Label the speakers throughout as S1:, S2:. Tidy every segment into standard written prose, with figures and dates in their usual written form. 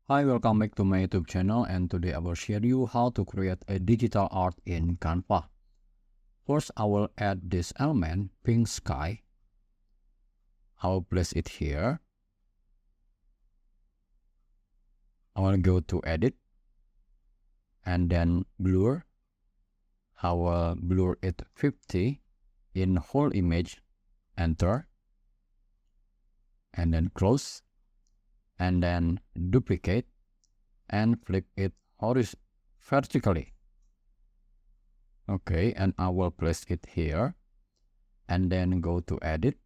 S1: Hi, welcome back to my YouTube channel, and today I will share you how to create a digital art in Canva. First, I will add this element, pink sky. I will place it here. I will go to edit and then blur. I will blur it 50 in whole image, enter, and then close, and then duplicate and flip it vertically. Okay, and I will place it here and then go to edit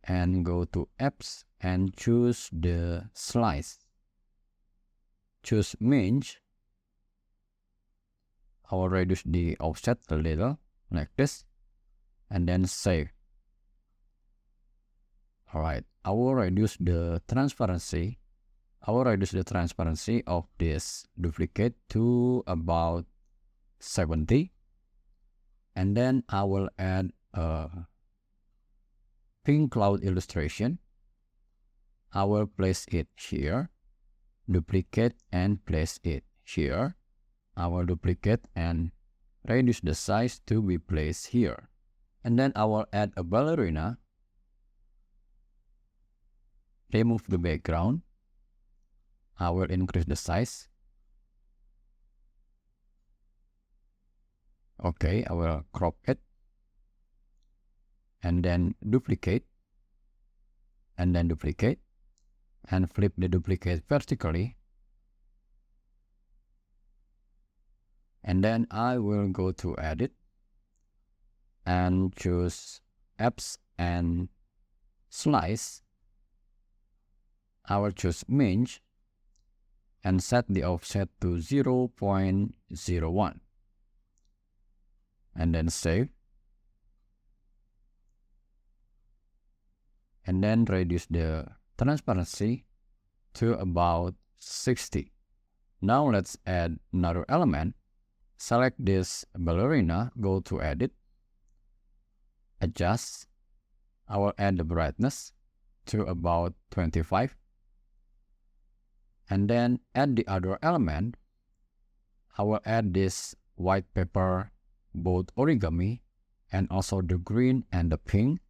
S1: and go to apps and choose the slice. Choose minge. I will reduce the offset a little like this and then save. Alright, I will reduce the transparency. I will reduce the transparency of this duplicate to about 70, and then I will add a pink cloud illustration. I will place it here, duplicate and place it here. I will duplicate and reduce the size to be placed here, and then I will add a ballerina. Remove the background. I will increase the size. Okay, I will crop it and then duplicate and then duplicate and flip the duplicate vertically, and then I will go to edit and choose apps and slice. I will choose minge and set the offset to 0.01 and then save, and then reduce the transparency to about 60. Now let's add another element. Select this ballerina, go to edit, adjust. I will add the brightness to about 25, and then add the other element. I will add this white paper, both origami and also the green and the pink.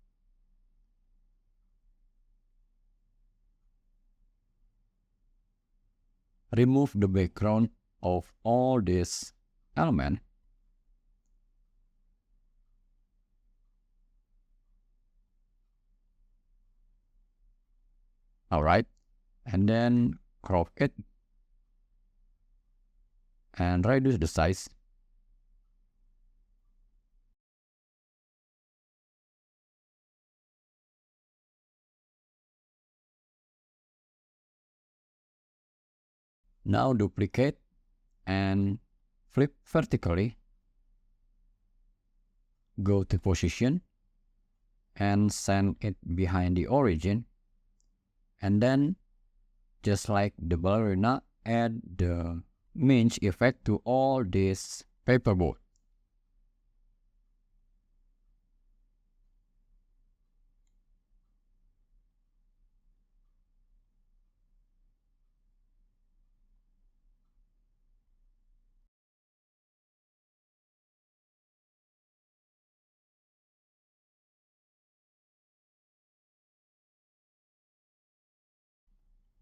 S1: Remove the background of all these elements. Alright, and then crop it and reduce the size. Now duplicate and flip vertically. Go to position and send it behind the origin, and then just like the ballerina, add the minge effect to all this paperboard.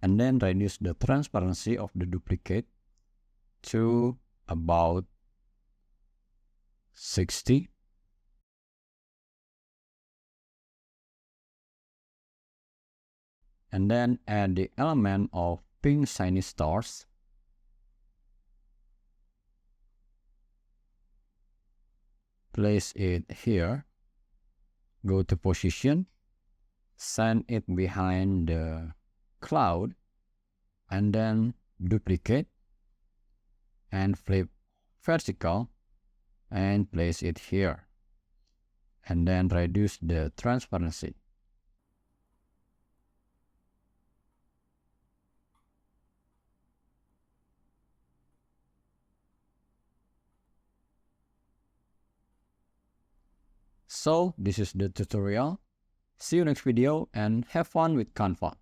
S1: And then reduce the transparency of the duplicate to about 60. And then add the element of pink shiny stars. Place it here. Go to position. Send it behind the cloud. And then duplicate and flip vertical and place it here. And then reduce the transparency. So this is the tutorial. See you next video and have fun with Canva.